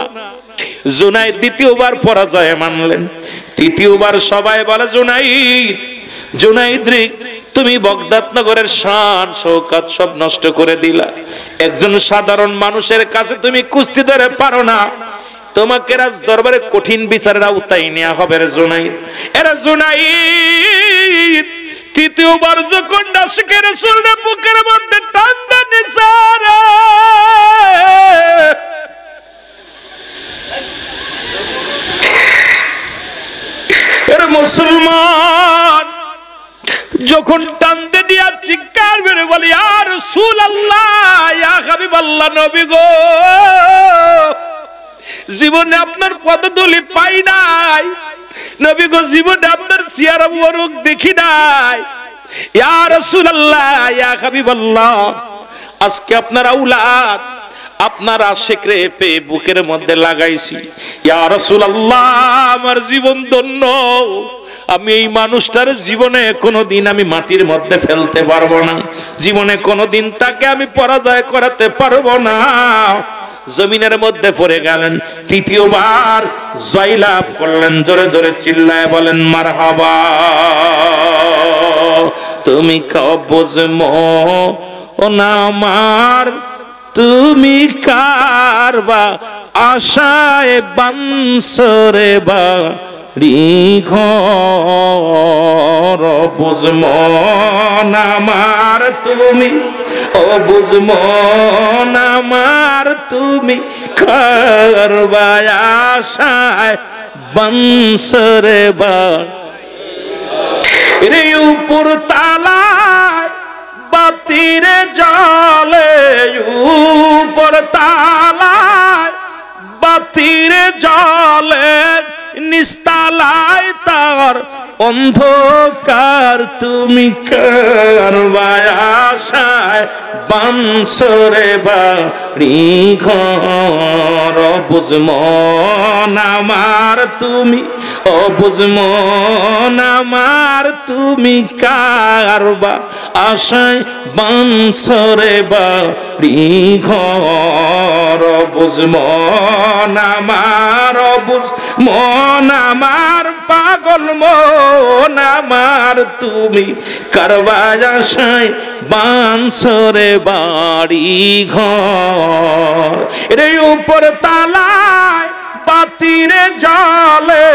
জুনাইদ দ্বিতীয়বার পরাজয় মানলেন। তৃতীয়বার সবাই বলে, জুনাইদ, জুনাইদ রে, তুমি বগদাদ নগরের শান শৌকত সব নষ্ট করে দিলা। একজন সাধারণ মানুষের কাছে তুমি কুস্তি ধরে পারো না, তোমাকে রাজ দরবারে কঠিন বিচারের আওতায় নেওয়া হবে রে জুনাইদ। এরা জুনাইদ তৃতীয়বার যখন আশিকে রাসূলের বুকের মধ্যে টান দেন নিসারে, এরা মুসলমান যখন টানতে দিয়া চিৎকার মেরে বলে, ইয়া রাসূলুল্লাহ, ইয়া হাবিবাল্লাহ, নবী গো, জীবনে আপনার পদধূলি পাই নাই, নবী গো, জীবনে আপনার চেহারা মুবারক দেখি নাই। ইয়া রাসূলুল্লাহ, ইয়া হাবিবাল্লাহ, আজকে আপনার আওলাদ আপনার আশিক রে পেয়ে বুকের মধ্যে লাগাইছি। ইয়া রাসূলুল্লাহ, আমার জীবন ধন্য। আমি এই মানুষটার জীবনে কোনোদিন আমি মাটির মধ্যে ফেলতে পারবো না, জীবনে কোনোদিন তাকে আমি পরাজয় করাতে পারবো না। জমিনের মধ্যে পড়ে গেলেন। তৃতীয়বার জয়লাভ করলেন। জোরে জোরে চিল্লায় বলেন মারহাবা। তুমি কবজ না আমার, তুমি কারবা আশায় বানসরে বাড়ি ঘর। বুঝমন আমার তুমি, ও বুঝমন আমার তুমি কারবা আশায় বানসরে বাড়ি। উপর তালায় বাতিরে জলে, উপর তালায় বাতিরে জলে, নিস্তালায় তার অন্ধকার। তুমি কারবা আশায় বানসরে বাড়ি ঘর। বুঝমন আমার তুমি, ও বুঝমন আমার তুমি কারবা আশায় বানসরে বাড়ি ঘর। বুঝমন আমার, বুঝমন আমার, পাগল মন আমার তুমি কারবা আশায় বানসরে বাড়ি ঘর। রে উপর তালায় বাতিরে জলে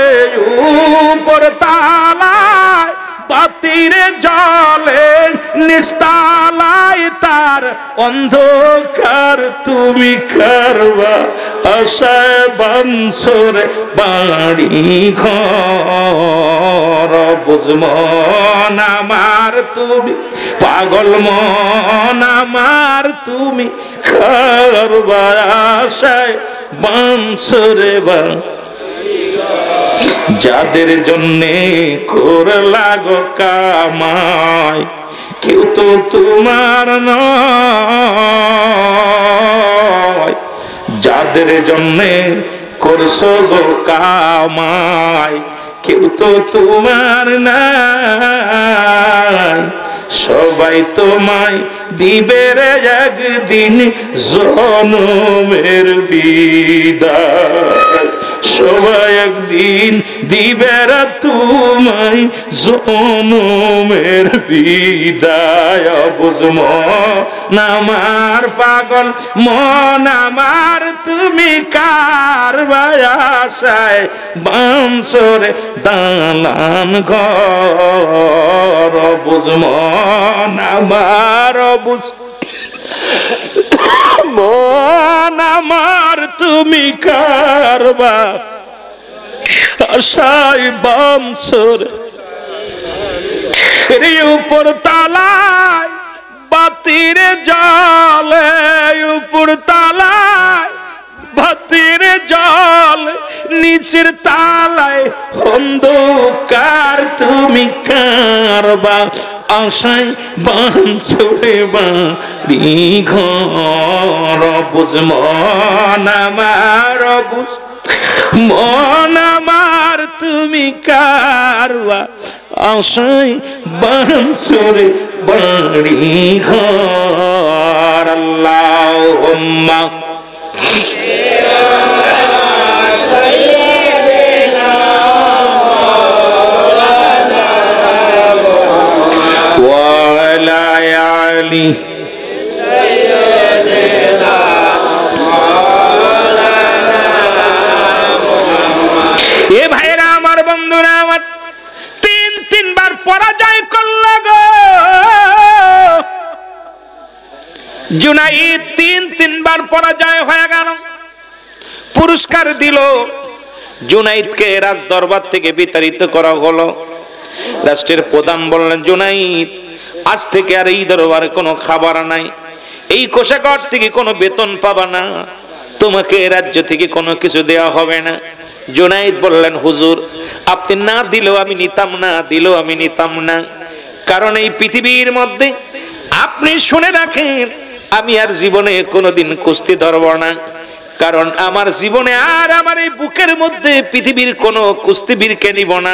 উপর তালায়, বাতিরে জলে নিস্তালায় তার অন্ধকার তুমি কারবা আশায় বানসরে বাড়ি ঘর। বুঝমন আমার তুমি, পাগল মন আমার তুমি, কারবা আশায় বানসরে বাড়ি। যাদের জন্যে করলা গো কামাই কেউ তো তোমার নয়, যাদের জন্যে করছো গো কামাই কেউ তো তোমার নাই। সবাই তোমায় দিবে রে একদিন জনমের বিদায়, সবাই একদিন দিবে রে তোমায় জনমের বিদায়। বুঝমন আমার পাগল মন আমার তুমি কার আশায় বানসরে দালান ঘর। বুঝমন আমার মন আমার তুমি কারবা আশায় বানসরে উপর তালায়, বাতিরে জলে উপর তালায়, বাতিরে জল নিচের তালায় অন্ধকার তুমি কারবা আশায় বানসরে বাড়ি ঘর। বুঝমন আমার মন আমার তুমি কারবা আশায় বানসরে বাড়ি ঘর। আল্লাহুম্মা ওয়ালা আলি এ ভাইরা আমার, বন্ধুরা আমার, তিনবার পরাজয় করল গো জুনাইদ, তিনবার পরাজয় হয়ে গেল। পুরস্কার দিল জুনাইদকে, রাজ দরবার থেকে বিতাড়িত করা হলো। রাষ্ট্রের প্রধান বললেন, জুনাইদ আজ থেকে আর এই দরবারে কোনো খাবার নাই, এই কোষাগার থেকে কোনো বেতন পাবা না, তোমাকে রাজ্য থেকে কোনো কিছু দেওয়া হবে না। জুনাইদ বললেন, হুজুর আপনি না দিলেও আমি নিতাম না, দিলেও আমি নিতাম না, কারণ এই পৃথিবীর মধ্যে আপনি শুনে রাখেন আমি আর জীবনে কোনোদিন কুস্তি ধরব না, কারণ আমার জীবনে আর আমার এই বুকের মধ্যে পৃথিবীর কোনো কুস্তিবীরকে নিব না,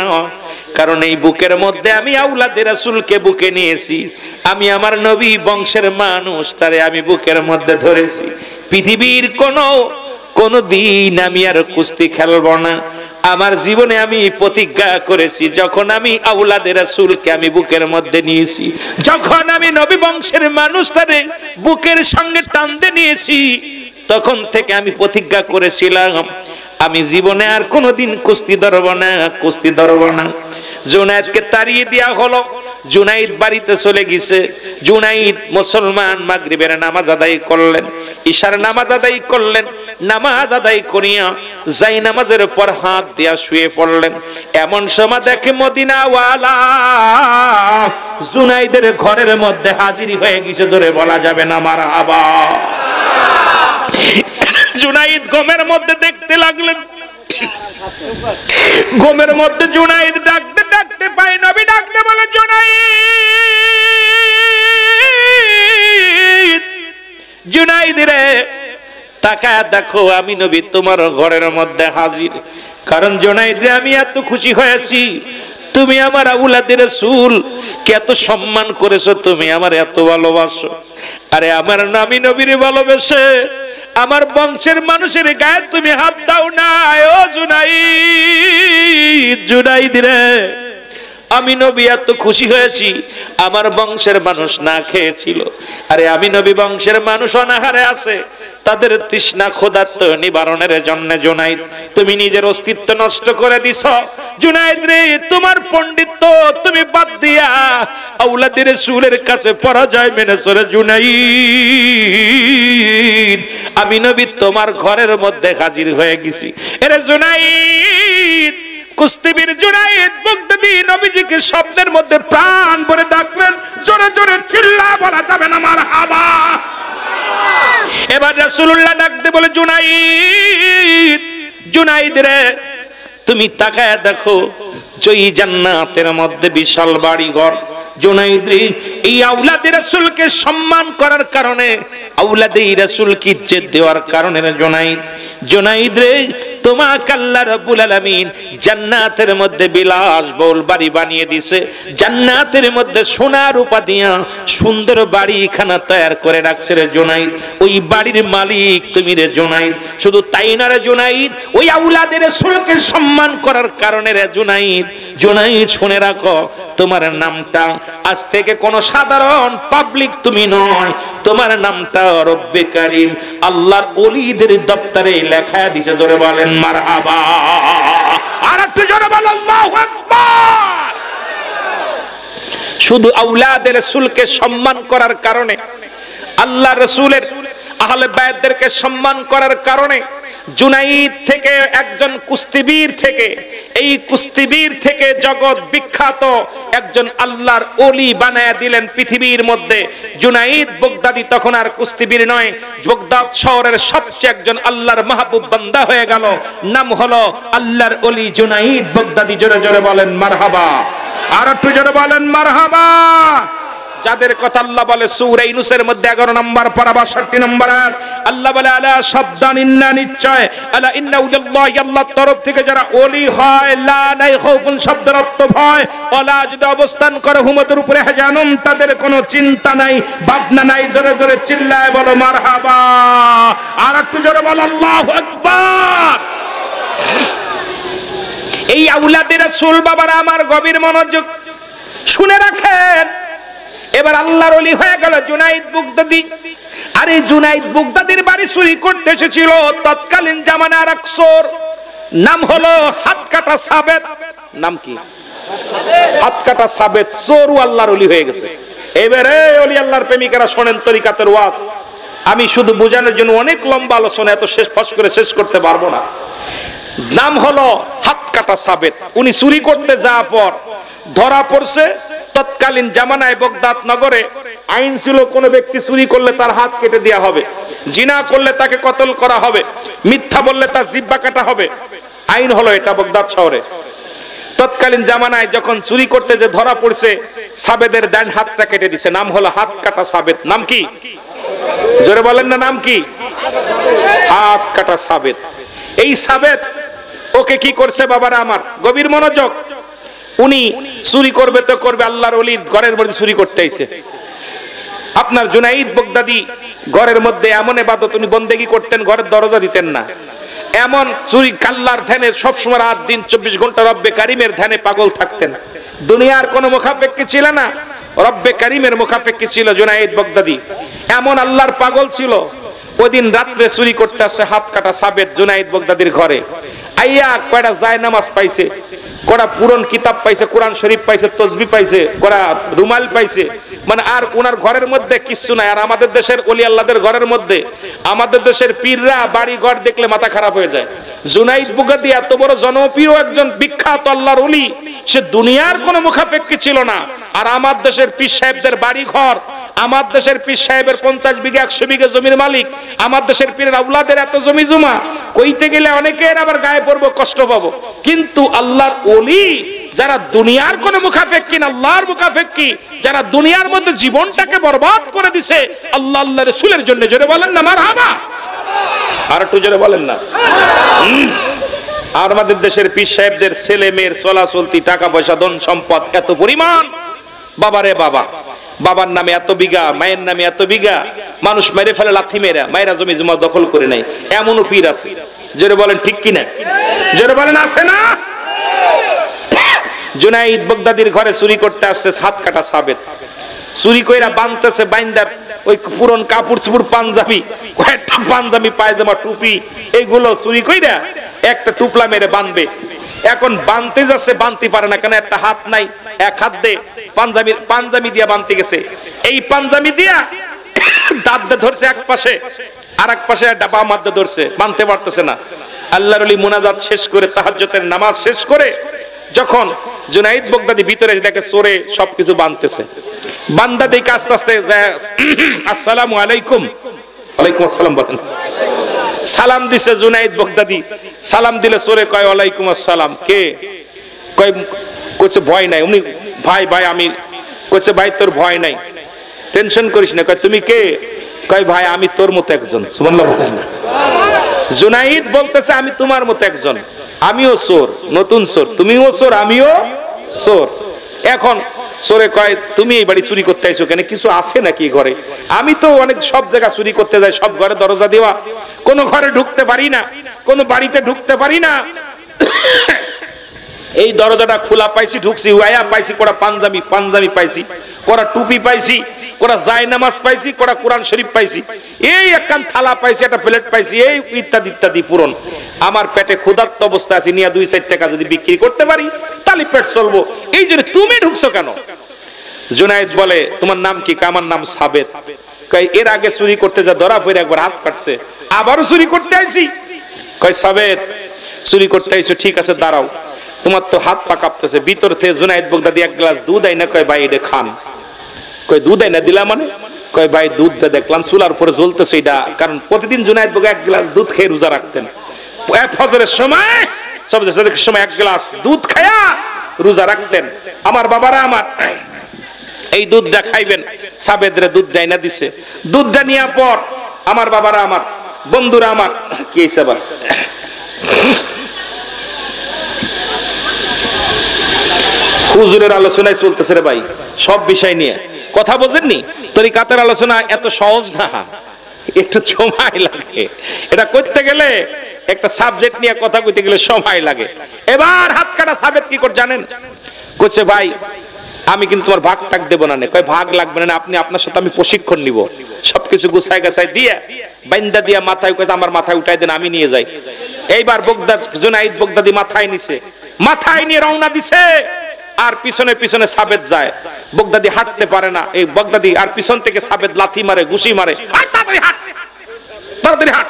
কারণ এই বুকের মধ্যে আমি আওলাদে রাসূলকে বুকে নিয়েছি, আমি আমার নবী বংশের মানুষ, তারে আমি বুকের মধ্যে ধরেছি। পৃথিবীর কোনো দিন আমি আর কুস্তি খেলব না। আমার জীবনে আমি প্রতিজ্ঞা করেছি, যখন আমি আওলাদে রাসূলকে আমি বুকের মধ্যে নিয়েছি, যখন আমি নবী বংশের মানুষটারে বুকের সঙ্গে টানতে নিয়েছি, তখন থেকে আমি প্রতিজ্ঞা করেছিলাম আমি জীবনে আর কোনোদিন কুস্তি ধরব না, কুস্তি ধরব না। জুনাইদকে তাড়িয়ে দেওয়া হলো, জুনাইদ বাড়িতে চলে গেছে। জুনাইদ মুসলমান মাগরিবের নামাজ আদায় করলেন, ইশার নামাজ আদায় করলেন, নামাজ আদায় করিয়া যাই নামাজের পর হাত দিয়া শুয়ে পড়লেন। এমন সময় দেখে মদিনাওয়ালা জুনাইদের ঘরের মধ্যে হাজির হয়ে গেছে, ধরে বলা যাবে না মারহাবা। জুনাইদ ঘুমের মধ্যে দেখতে লাগলেন, ঘুমের মধ্যে জুনাইদ ডাকতে ডাকতে পায় নবী, ডাকতে বলে, জুনাইদ, জুনাইদ রে তাকায় দেখো আমি নবী তোমার ঘরের মধ্যে হাজির। কারণ জুনাইদ রে আমি এত খুশি হয়েছি, তুমি আমার আওলাদে রাসূল কে এত সম্মান করেছো, তুমি আমার এত ভালোবাসো। আরে আমার নামি নবীরে ভালোবেসে আমার বংশের মানুষের গায়ে তুমি হাত দাও না। ও জুনাইদ, জুনাইদ রে আমি নবী এত খুশি হয়েছি, আমার বংশের মানুষ না খেয়েছিল, আরে আমি নবী বংশের মানুষ অনাহারে আছে, তাদের তৃষ্ণা ক্ষুধার্ত নিবারণের জন্য জুনাইদ তুমি নিজের অস্তিত্ব নষ্ট করে দিছ। জুনাইদ রে, তোমার পণ্ডিত্য তুমি বাদ দিয়া আওলাদের রাসূলের কাছে পরাজয় মেনেছ রে জুনাইদ। আমি নবী তোমার ঘরের মধ্যে হাজির হয়ে গেছি। এরে জুনাইদ, কুস্তিবীর জুনাইদ বাগদাদী নবীজিকে শব্দের মধ্যে প্রাণ ভরে ডাকলেন। জোরে জোরে চিল্লা বলা যাবে না মারহাবা। এবার রাসূলুল্লাহ ডাকতে বলে, জুনাইদ, জুনাইদ রে, তুমি তাকায় দেখো জয়ী জান্নাতের মধ্যে বিশাল বাড়ি ঘর। জুনাইদ রে, এই আওলাদে রাসূলকে সম্মান করার কারণে, আওলাদে রাসূলকে ইজ্জত দেওয়ার কারণে জুনাইদ, জুনাইদ রে, তোমাকে আল্লাহ রাব্বুল আলামিন জান্নাতের মধ্যে বিলাসবহুল বাড়ি বানিয়ে দিয়েছে। জান্নাতের মধ্যে সোনা রূপা দিয়া সুন্দর বাড়িখানা তৈরি করে রাখছে রে জুনাইদ। ওই বাড়ির মালিক তুমি রে জুনাইদ। শুধু তাই না রে জুনাইদ, ওই আওলাদে রাসূলকে সম্মান করার কারণে রে জুনাইদ, জুনাইদ শুনে রাখো, তোমার নামটা আজ থেকে কোনো সাধারণ পাবলিক তুমি নয়, তোমার নামটা রব্বে কারীম আল্লাহর ওলিদের দপ্তরে লেখা দিয়েছে। জোরে বলেন মারহাবা। আর একটু জোরে বলেন আল্লাহু আকবার। শুধু আওলাদে রাসূলকে সম্মান করার কারণে, আল্লাহ রাসূলের আহলে বায়তদেরকে সম্মান করার কারণে জুনাইদ থেকে একজন কুস্তিবীর থেকে, এই কুস্তিবীর থেকে জগৎ বিখ্যাত একজন আল্লাহর ওলি বানায়া দিলেন পৃথিবীর মধ্যে। জুনাইদ বাগদাদী তখন আর কুস্তিবীর নয়, বাগদাদ শহরের সবচেয়ে একজন আল্লাহর মাহবুব বান্দা হয়ে গেল। নাম হলো আল্লাহর ওলি জুনাইদ বাগদাদী। জোরে জোরে বলেন মারহাবা। আর একটু জোরে বলেন মারহাবা। যাদের কথা আল্লাহ বলে সূরা ইউনূসের মধ্যে 11 নম্বর পারা 62 নম্বর আয়াত, আল্লাহ বলে আলা সাবধান, ইন্না নিশ্চয়, আলা ইন্না উলিল্লাহি, আল্লাহর তরফ থেকে যারা ওলি হয়, লা নাই খাউফুন শব্দের অর্থ ভয়, ওয়ালা যদি অবস্থান করে হুমতের উপরে হাজানুন, তাদের কোনো চিন্তা নাই, ভাবনা নাই। জোরে জোরে চিল্লায় বলো মারহাবা। আর একটু জোরে বলো আল্লাহু আকবার। এই আওলাদে রাসূল বাবারা আমার গভীর মনোযোগ শুনে রাখেন। এবার আল্লাহর ওলি হয়ে গেল জুনাইদ বাগদাদী। আর এই জুনাইদ বাগদাদীর বাড়ি চুরি করতে এসেছিল তৎকালীন জামানার এক চোর, নাম হলো হাতকাটা সাবেত। নাম কি? হাতকাটা সাবেত। চোরও আল্লাহর ওলি হয়ে গেছে। এবারে ওলি আল্লাহর প্রেমিকেরা শোনেন তরিকাতের ওয়াজ। আমি শুধু বোঝানোর জন্য অনেক লম্বা আলোচনা, এত ফস করে শেষ করতে পারবো না। নাম হলো হাতকাটা সাবেত। উনি চুরি করতে যাওয়ার পর ধরা পড়ছে। তৎকালীন জামানায় বাগদাদ নগরে আইন ছিল, কোন ব্যক্তি চুরি করলে তার হাত কেটে দেওয়া হবে, জিনা করলে তাকে কতল করা হবে, মিথ্যা বললে তার জিহ্বা কাটা হবে। আইন হলো এটা বাগদাদ শহরে। তৎকালীন জামানায় যখন চুরি করতে যে ধরা পড়ছে, সাবেদের ডান হাতটা কেটে দিছে। নাম হলো হাত কাটা সাবেদ। নাম কি? জোরে বলেন না, নাম কি? হাত কাটা সাবেদ। এই সাবেদ ওকে কি করছে বাবারা আমার, গভীর মনোযোগ। উনি চুরি করবে তো করবে, আল্লাহর ওলির ঘরের মধ্যে চুরি করতে আইছে। আপনার জুনাইদ বাগদাদী ঘরের মধ্যে এমন ইবাদত উনি বন্দেগী করতেন, ঘরের দরজা দিতেন না। এমন চুরি কাল্লার ধ্যানে সবসময় রাত দিন 24 ঘন্টা রব্বে কারিমের ধ্যানে পাগল থাকতেন। দুনিয়ার কোনো মুখাপেক্ষী ছিল না, রব্বে কারিমের মুখাপেক্ষী ছিল জুনাইদ বাগদাদী। এমন আল্লাহর পাগল ছিল। ওদিন রাত্রে চুরি করতে আসছে হাত কাটা সাবেদ জুনাইদ বাগদাদীর ঘরে। আইয়া কয়টা যায় নামাজ পাইছে, কয়টা পুরন কিতাব পাইছে, কোরআন শরীফ পাইছে, তসবিহ পাইছে, কয়টা রুমাল পাইছে। মানে আর ওনার ঘরের মধ্যে কিচ্ছু নাই। আর আমাদের দেশের ওলি আল্লাহদের ঘরের মধ্যে, আমাদের দেশের পীররা বাড়ি ঘর দেখলে মাথা খারাপ হয়ে যায়। জুনাইদ বাগদাদী এত বড় জনপ্রিয় একজন বিখ্যাত আল্লাহর ওলি, সে দুনিয়ার কোনো মুখাপেক্ষী ছিল না। আর আমার দেশের পীর সাহেবদের বাড়ি ঘর, আমার দেশের পীর সাহেবের 50 বিঘা 100 বিঘা জমির মালিক, আমার দেশের পীরের আওলাদের এত জমি জমা, কইতে গেলে অনেকের আবার গায়ে পড়বো, কষ্ট পাবো। কিন্তু আল্লাহর ওলি যারা দুনিয়ার কোনো মুখাপেক্ষী না, আল্লাহর মুখাপেক্ষী, যারা দুনিয়ার মধ্যে জীবনটাকে বরবাদ করে দিছে আল্লাহ আল্লাহ রাসূলের জন্য। জোরে বলেন না মারহাবা। আর একটু জোরে বলেন না। আর আমাদের দেশের পীর সাহেবদের ছেলে মেয়ের চলাচলতি, টাকা পয়সা, ধন সম্পদ এত পরিমাণ, বাবারে বাবা, বাবার নামে এত বিঘা, মায়ের নামে এত বিঘা, মানুষ মেরে ফেলে লাথি মেরা, মায়েরা জমি জমা দখল করে নেয়, এমনও পীর আছে। জোরে বলেন ঠিক কিনা? জোরে বলেন আছে না? জুনাইদ বাগদাদীর ঘরে চুরি করতে আসছে হাত কাটা সাবেদ। চুরি কইরা বানতেছে, বাইন্দা ওই পুরন কাপড় চুপড় পাঞ্জাবি, কয়েকটা পাঞ্জাবি পায়জামা টুপি এইগুলো চুরি কইরা একটা টুপলা মেরে বাঁধবে। এখন বাঁধতে যাচ্ছে, বাঁধতে পারে না, কেন একটা হাত নাই, এক হাত দিয়ে পাঞ্জাবি দিয়া বাঁধতে গেছে। এই পাঞ্জাবি দিয়া দাঁত ধরছে এক পাশে, আর এক পাশে ডাবা মাদ্দা ধরছে, বাঁধতে পারতেছে না। আল্লাহর ওলি মুনাজাত শেষ করে, তাহাজ্জুদের নামাজ শেষ করে যখন জুনাইদ বাগদাদি ভিতরে দেখে চোরে সবকিছু বাঁধতেছে, বান্দা দেখে আস্তে আস্তে আসসালামু আলাইকুম, ওয়ালাইকুম আসসালাম বলেন, সালাম দিছে জুনাইদ বাগদাদি। সালাম দিলে চোরে কয় ওয়ালাইকুম আসসালাম। কে? কয় কইছে ভয় নাই। উনি ভাই ভাই আমি। কইছে ভাই তোর ভয় নাই, টেনশন করিস না। কয় তুমি কে? কয় ভাই আমি তোর মতো একজন। সুবহানাল্লাহ বলেন না। জুনাইদ বলতেছে আমি তোমার মতো একজন, আমিও চোর, নতুন চোর, তুমিও চোর, আমিও চোর। এখন চোরে কয় তুমি এই বাড়ি চুরি করতে আইছো কেন? কিছু আছে নাকি ঘরে? আমি তো অনেক সব জায়গা চুরি করতে যাই, সব ঘরে দরজা দেওয়া, কোনো ঘরে ঢুকতে পারি না, কোনো বাড়িতে ঢুকতে পারি না। এই দরজাটা খোলা পাইছি, ঢুকছি, ওয়া পাইছি, কোরা পাঞ্জাবি পাইছি, কোরা টুপি পাইছি, কোরা জায়নামাজ পাইছি, কোরা কোরআন শরীফ পাইছি, এই একখান থালা পাইছি, একটা প্লেট পাইছি, এই ইত্যাদি ইত্যাদি পূরণ। আমার পেটে ক্ষুধার্ত অবস্থা আছে, নিয়ে 2-4 টাকা যদি বিক্রি করতে পারি তাহলে পেট চলবো। এই জন্য তুমি ঢুকছো কেন? জুনাইদ বলে তোমার নাম কি? আমার নাম সাবেত। কয় এর আগে চুরি করতে যা ধরা পড়ে একবার হাত কাটছে, আবারও চুরি করতে আইছি। কয় সাবেত চুরি করতে আইছো, ঠিক আছে দাঁড়াও, তোমার তো হাত পা কাঁপতেছে। ভিতর থেকে জুনাইদ বাগদাদি এক গ্লাস দুধ আইনা কয় ভাই এটা খান। কয় দুধ আইনা দিলা মানে? কয় ভাই দুধটা দেখলাম চুলার উপরে জ্বলতেছে, এটা কারণ প্রতিদিন জুনাইদ বাগদাদি এক গ্লাস দুধ খেয়ে রোজা রাখতেন। ফজরের সময় সব সময় এক গ্লাস দুধ খায়া রোজা রাখতেন। আমার বাবারা আমার এই দুধটা খাইবেন, সাবেদরে দুধটা আইনা দিছে। দুধটা নেওয়ার পর আমার বাবারা আমার, বন্ধুরা আমার, কি হইছে আবার? হুজুরের আলোচনায় চলতেছে রে ভাই, সব বিষয় নিয়ে কথা বোঝেননি। তরিকাতের আলোচনা এত সহজ না, একটু সময় লাগে। এটা করতে গেলে, একটা সাবজেক্ট নিয়ে কথা কইতে গেলে সময় লাগে। এবার হাত কাটা সাবেত কি করে জানেন? কইছে ভাই আমি কিন্তু তোমার ভাগ টাক দেব না। কয় ভাগ লাগবে না, আপনি আপনার সাথে আমি প্রশিক্ষণ নিব। সবকিছু গুছাই গাছাই দিয়ে বাইন্দা দিয়া মাথায় কইছে আমার মাথায় উঠাই দেন, আমি নিয়ে যাই। এইবার জুনাইদ বাগদাদি মাথায় নিছে, মাথায় নিয়ে রওনা দিছে। আর পিছনে পিছনে সাবেত যায়, বাগদাদি হাঁটতে পারে না। এই বাগদাদি আর পিছন থেকে সাবেত লাথি মারে, ঘুষি মারে, তাড়াতাড়ি হাঁট, তাড়াতাড়ি হাঁট।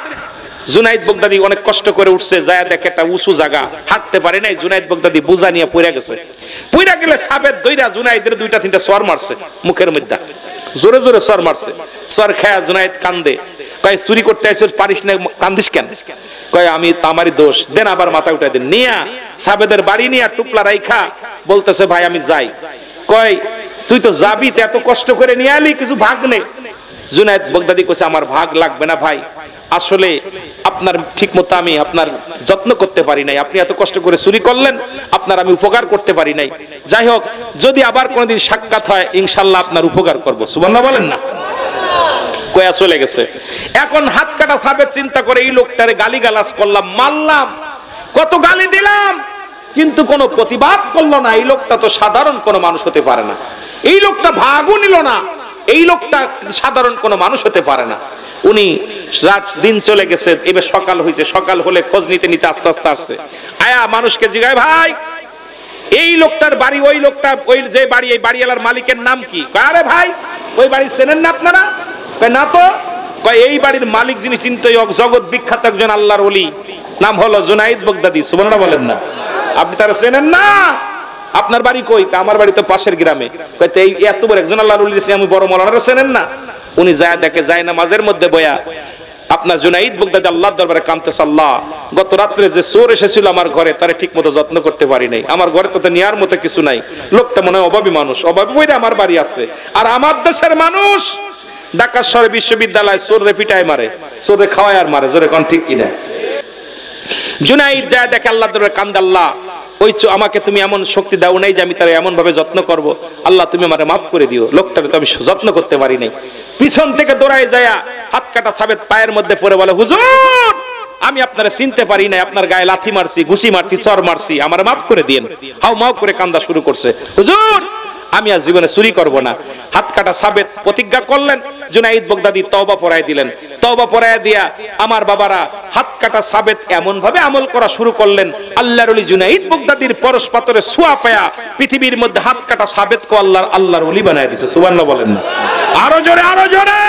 জুনাইদ বাগদাদি অনেক কষ্ট করে উঠছে, যায় দেখে একটা উঁচু জায়গা, হাঁটতে পারে নাই। জুনাইদ বাগদাদি বুঝা নিয়ে পড়ে গেছে। পড়ে গেলে সাবেত দইরা জুনাইদের 2-3টা সর মারছে মুখের মধ্যে, জোরে জোরে সর মারছে। সর খায়া জুনাইদ কান্দে। কয় চুরি করতে আইছিস, পারিস না, কান্দিস কেন? কয় আমি আমারই দোষ, দেন আবার মাথা উঠাই দেন। নিয়া সাবেদের বাড়ি নিয়ে টুপলা রাইখা বলতেছে ভাই আমি যাই। কয় তুই তো যাবি, এত কষ্ট করে নিয়ে আলি, কিছু ভাগ নেই। জুনাইদ বাগদাদি কইছে আমার ভাগ লাগবে না ভাই, আসলে আপনার ঠিক মতো আমি আপনার যত্ন করতে পারি নাই, আপনি এত কষ্ট করে চুরি করলেন, আপনার আমি উপকার করতে পারি নাই। যাই হোক, যদি আবার কোনোদিন সাক্ষাৎ হয় ইনশাল্লাহ আপনার উপকার করবো। সুবহানাল্লাহ বলেন না। কয়া চলে গেছে। এখন হাত কাটা সাবেত চিন্তা করে এই লোকটারে গালিগালাজ করলাম, মারলাম, কত গালি দিলাম, কিন্তু কোনো প্রতিবাদ করলো না। এই লোকটা তো সাধারণ কোনো মানুষ হতে পারে না, এই লোকটা ভাগও নিল না, এই লোকটা সাধারণ কোনো মানুষ হতে পারে না। উনি রাত দিন চলে গেছে, এবার সকাল হয়েছে। সকাল হলে খোঁজ নিতে নিতে আস্তে আস্তে আসছে। আয়া মানুষকে জিজ্ঞাসা, ভাই এই লোকটার বাড়ি, ওই লোকটা, ওই যে বাড়ি, এই বাড়িওয়ালার মালিকের নাম কি? আরে ভাই ওই বাড়ি চেনেন না আপনারা? না তো। কয় এই বাড়ির মালিক যিনি চিন্তা জগৎ বিখ্যাত একজন আল্লাহর ওলি, নাম হলো জুনাইদ বাগদাদি। সুবহানাল্লাহ বলেন না। আপনি তারা চেনেন না? আপনার বাড়ি কই? আমার বাড়ি তো পাশের গ্রামে। কইতে এই এত বড় একজন আল্লাহর ওলি আমি বড় মাওলানারা চেনেন না? উনি যায় দেখে, যায় নামাজের মধ্যে বয়া আপনার জুনাইদ বাগদাদি আল্লাহর দরবারে কাঁদতেছে, আল্লাহ গত রাত্রে যে চোর এসেছিল আমার ঘরে, তারে ঠিক মতো যত্ন করতে পারি নাই, আমার ঘরে তো নেয়ার মতো কিছু নাই, লোকটা মনে হয় অভাবী মানুষ, অভাবী বইরা আমার বাড়ি আছে। আর আমার দেশের মানুষ ঢাকা শহরে বিশ্ববিদ্যালয় চোরে পিটায় মারে, চোরে খাওয়ায় আর মারে, জোরে কোন ঠিক কিনা? জুনাইদ যায় দেখে আল্লাহর দরবারে কান্দে, আল্লাহ ওই আমাকে তুমি এমন শক্তি দাও নাই যে আমি তার এমন ভাবে যত্ন করব, আল্লাহ তুমি আমারে মাফ করে দিও, লোকটাকে তো আমি যত্ন করতে পারি নাই। পিছন থেকে দৌড়ায় যায় হাত কাটা সাবেত পায়ের মধ্যে পড়ে বলে, হুজুর আমি আপনারা চিনতে পারি নাই, আপনার গায়ে লাথি মারছি, ঘুষি মারছি, চর মারছি, আমারে মাফ করে দিয়েন। হাউ মাউ করে কান্দা শুরু করছে, হুজুর আমি আর জীবনে চুরি করব না। হাত কাটা সাবেত প্রতিজ্ঞা করলেন, জুনাইদ বাগদাদি তওবা পড়ায় দিলেন। তওবা পড়ায় দিয়া আমার বাবারা হাত কাটা সাবেত এমন ভাবে আমল করা শুরু করলেন, আল্লাহর ওলি জুনাইদ বাগদাদির পরশ পাথরে ছোঁয়া পায়া পৃথিবীর মধ্যে হাত কাটা সাবেত কো আল্লাহর ওলি বানায় দিয়েছে। সুবহানাল্লাহ বলেন না? আরো জোরে, আরো জোরে।